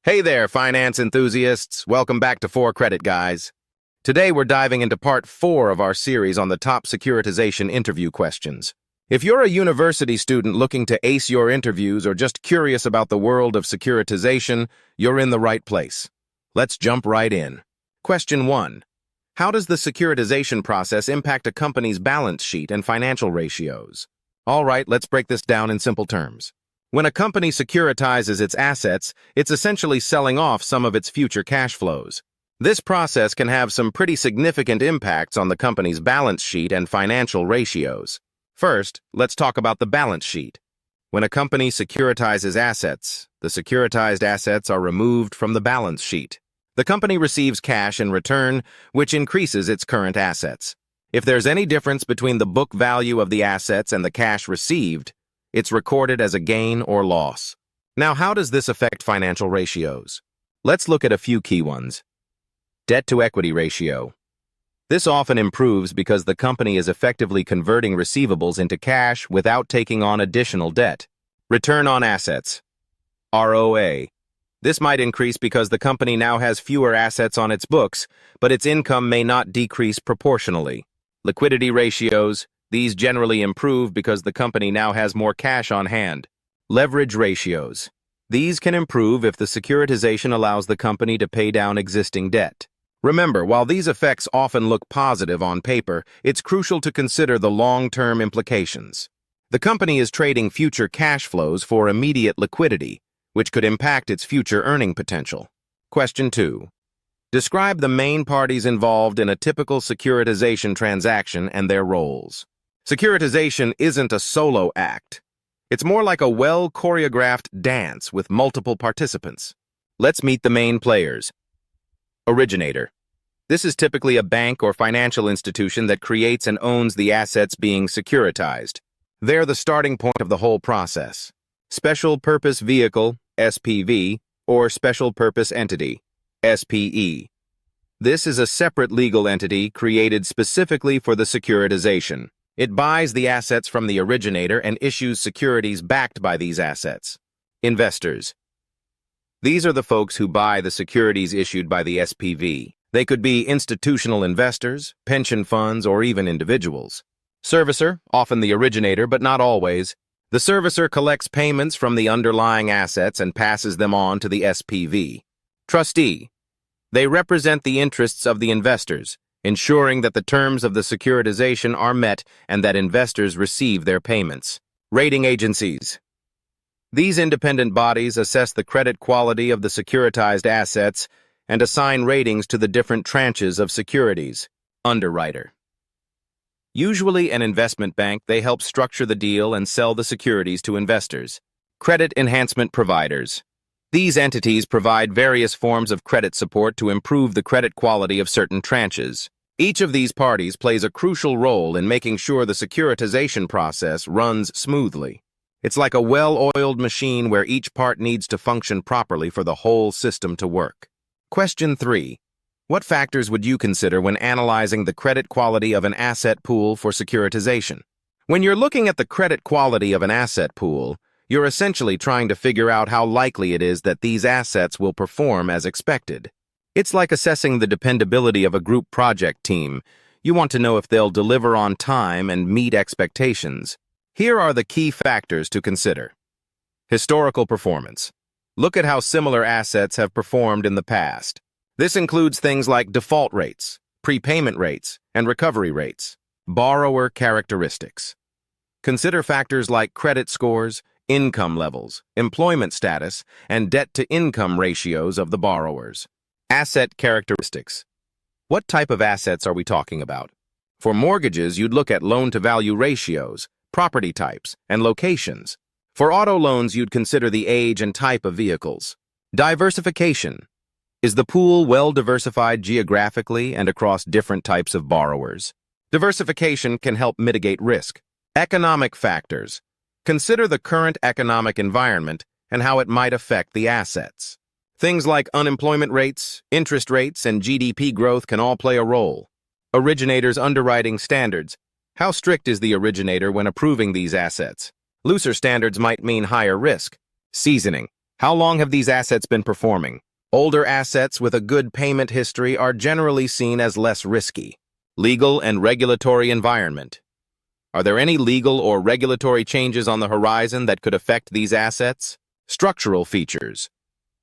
Hey there, finance enthusiasts. Welcome back to 4 Credit Guys. Today we're diving into part 4 of our series on the top securitization interview questions. If you're a university student looking to ace your interviews or just curious about the world of securitization, you're in the right place. Let's jump right in. Question 1. How does the securitization process impact a company's balance sheet and financial ratios? All right, let's break this down in simple terms. When a company securitizes its assets, it's essentially selling off some of its future cash flows. This process can have some pretty significant impacts on the company's balance sheet and financial ratios. First, let's talk about the balance sheet. When a company securitizes assets, the securitized assets are removed from the balance sheet. The company receives cash in return, which increases its current assets. If there's any difference between the book value of the assets and the cash received, it's recorded as a gain or loss. Now, how does this affect financial ratios? Let's look at a few key ones. Debt-to-equity ratio. This often improves because the company is effectively converting receivables into cash without taking on additional debt. Return on assets. ROA. This might increase because the company now has fewer assets on its books, but its income may not decrease proportionally. Liquidity ratios. These generally improve because the company now has more cash on hand. Leverage ratios. These can improve if the securitization allows the company to pay down existing debt. Remember, while these effects often look positive on paper, it's crucial to consider the long-term implications. The company is trading future cash flows for immediate liquidity, which could impact its future earning potential. Question 2. Describe the main parties involved in a typical securitization transaction and their roles. Securitization isn't a solo act. It's more like a well-choreographed dance with multiple participants. Let's meet the main players. Originator. This is typically a bank or financial institution that creates and owns the assets being securitized. They're the starting point of the whole process. Special Purpose Vehicle, SPV, or Special Purpose Entity, SPE. This is a separate legal entity created specifically for the securitization. It buys the assets from the originator and issues securities backed by these assets. Investors. These are the folks who buy the securities issued by the SPV. They could be institutional investors, pension funds, or even individuals. Servicer, often the originator, but not always. The servicer collects payments from the underlying assets and passes them on to the SPV. Trustee. They represent the interests of the investors, ensuring that the terms of the securitization are met and that investors receive their payments. Rating agencies. These independent bodies assess the credit quality of the securitized assets and assign ratings to the different tranches of securities. Underwriter. Usually an investment bank, they help structure the deal and sell the securities to investors. Credit enhancement providers. These entities provide various forms of credit support to improve the credit quality of certain tranches. Each of these parties plays a crucial role in making sure the securitization process runs smoothly. It's like a well-oiled machine where each part needs to function properly for the whole system to work. Question 3. What factors would you consider when analyzing the credit quality of an asset pool for securitization? When you're looking at the credit quality of an asset pool, you're essentially trying to figure out how likely it is that these assets will perform as expected. It's like assessing the dependability of a group project team. You want to know if they'll deliver on time and meet expectations. Here are the key factors to consider. Historical performance. Look at how similar assets have performed in the past. This includes things like default rates, prepayment rates, and recovery rates. Borrower characteristics. Consider factors like credit scores, income levels, employment status, and debt-to-income ratios of the borrowers. Asset characteristics. What type of assets are we talking about? For mortgages, you'd look at loan-to-value ratios, property types, and locations. For auto loans, you'd consider the age and type of vehicles. Diversification. Is the pool well diversified geographically and across different types of borrowers? Diversification can help mitigate risk. Economic factors. Consider the current economic environment and how it might affect the assets. Things like unemployment rates, interest rates, and GDP growth can all play a role. Originator's underwriting standards. How strict is the originator when approving these assets? Looser standards might mean higher risk. Seasoning. How long have these assets been performing? Older assets with a good payment history are generally seen as less risky. Legal and regulatory environment. Are there any legal or regulatory changes on the horizon that could affect these assets? Structural features.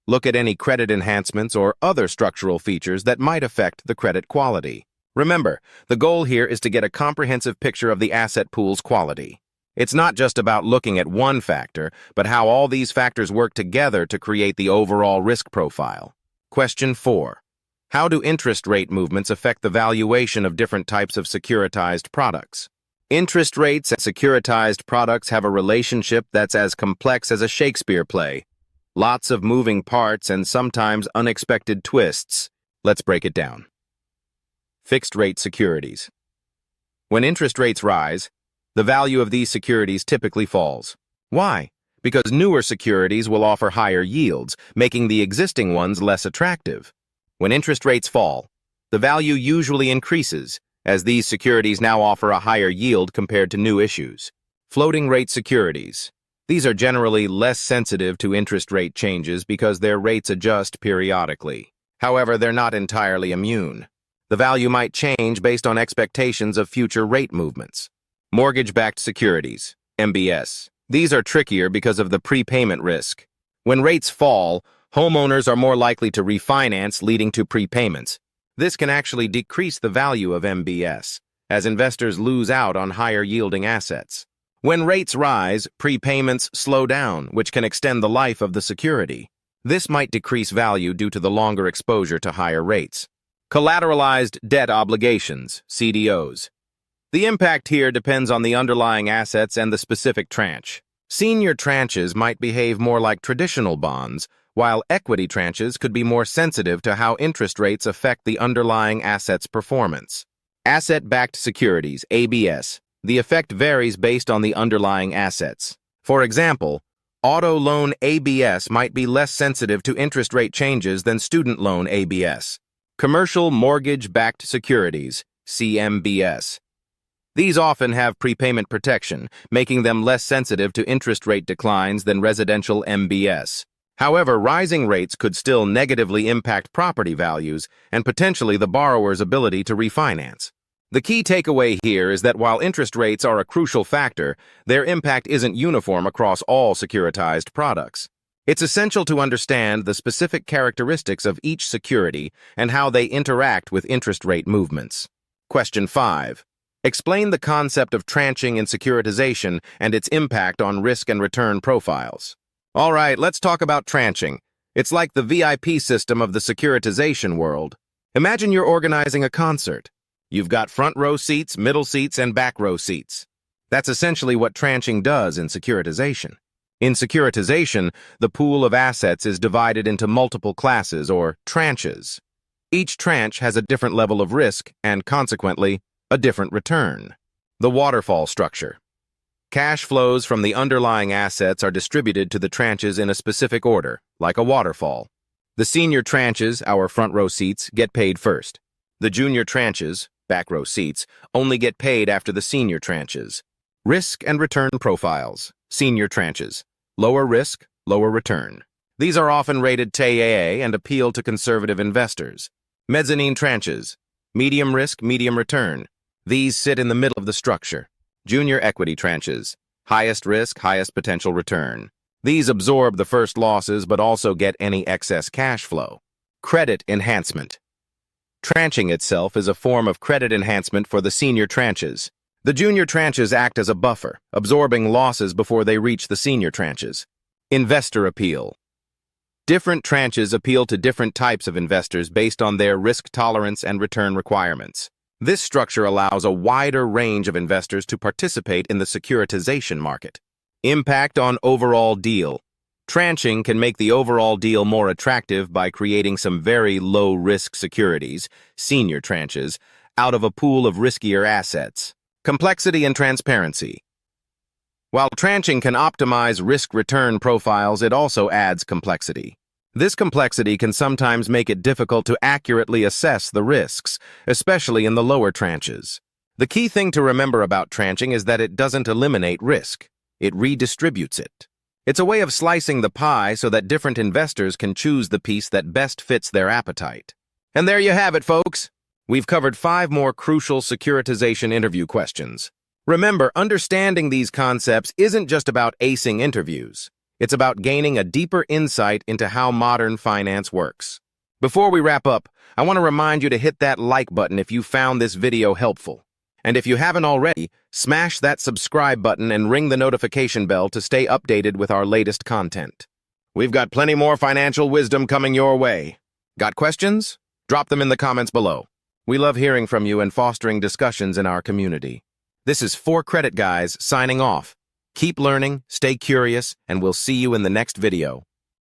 Look at any credit enhancements or other structural features that might affect the credit quality. Remember, the goal here is to get a comprehensive picture of the asset pool's quality. It's not just about looking at one factor, but how all these factors work together to create the overall risk profile. Question 4. How do interest rate movements affect the valuation of different types of securitized products? Interest rates and securitized products have a relationship that's as complex as a Shakespeare play. Lots of moving parts and sometimes unexpected twists. Let's break it down. Fixed-rate securities. When interest rates rise, the value of these securities typically falls. Why? Because newer securities will offer higher yields, making the existing ones less attractive. When interest rates fall, the value usually increases, as these securities now offer a higher yield compared to new issues. Floating-rate securities. These are generally less sensitive to interest rate changes because their rates adjust periodically. However, they're not entirely immune. The value might change based on expectations of future rate movements. Mortgage-backed securities, MBS. These are trickier because of the prepayment risk. When rates fall, homeowners are more likely to refinance, leading to prepayments. This can actually decrease the value of MBS, as investors lose out on higher-yielding assets. When rates rise, prepayments slow down, which can extend the life of the security. This might decrease value due to the longer exposure to higher rates. Collateralized debt obligations, CDOs. The impact here depends on the underlying assets and the specific tranche. Senior tranches might behave more like traditional bonds, while equity tranches could be more sensitive to how interest rates affect the underlying asset's performance. Asset-backed securities, ABS. The effect varies based on the underlying assets. For example, auto loan ABS might be less sensitive to interest rate changes than student loan ABS. Commercial mortgage-backed securities, CMBS. These often have prepayment protection, making them less sensitive to interest rate declines than residential MBS. However, rising rates could still negatively impact property values and potentially the borrower's ability to refinance. The key takeaway here is that while interest rates are a crucial factor, their impact isn't uniform across all securitized products. It's essential to understand the specific characteristics of each security and how they interact with interest rate movements. Question 5. Explain the concept of tranching in securitization and its impact on risk and return profiles. All right, let's talk about tranching. It's like the VIP system of the securitization world. Imagine you're organizing a concert. You've got front row seats, middle seats, and back row seats. That's essentially what tranching does in securitization. In securitization, the pool of assets is divided into multiple classes or tranches. Each tranche has a different level of risk and, consequently, a different return. The waterfall structure. Cash flows from the underlying assets are distributed to the tranches in a specific order, like a waterfall. The senior tranches, our front row seats, get paid first. The junior tranches, back row seats, only get paid after the senior tranches. Risk and return profiles. Senior tranches. Lower risk, lower return. These are often rated TAA and appeal to conservative investors. Mezzanine tranches. Medium risk, medium return. These sit in the middle of the structure. Junior equity tranches. Highest risk, highest potential return. These absorb the first losses but also get any excess cash flow. Credit enhancement. Tranching itself is a form of credit enhancement for the senior tranches. The junior tranches act as a buffer, absorbing losses before they reach the senior tranches. Investor appeal. Different tranches appeal to different types of investors based on their risk tolerance and return requirements. This structure allows a wider range of investors to participate in the securitization market. Impact on overall deal. Tranching can make the overall deal more attractive by creating some very low-risk securities, senior tranches, out of a pool of riskier assets. Complexity and transparency. While tranching can optimize risk-return profiles, it also adds complexity. This complexity can sometimes make it difficult to accurately assess the risks, especially in the lower tranches. The key thing to remember about tranching is that it doesn't eliminate risk. It redistributes it. It's a way of slicing the pie so that different investors can choose the piece that best fits their appetite. And there you have it, folks. We've covered 5 more crucial securitization interview questions. Remember, understanding these concepts isn't just about acing interviews. It's about gaining a deeper insight into how modern finance works. Before we wrap up, I want to remind you to hit that like button if you found this video helpful. And if you haven't already, smash that subscribe button and ring the notification bell to stay updated with our latest content. We've got plenty more financial wisdom coming your way. Got questions? Drop them in the comments below. We love hearing from you and fostering discussions in our community. This is 4 Credit Guys signing off. Keep learning, stay curious, and we'll see you in the next video.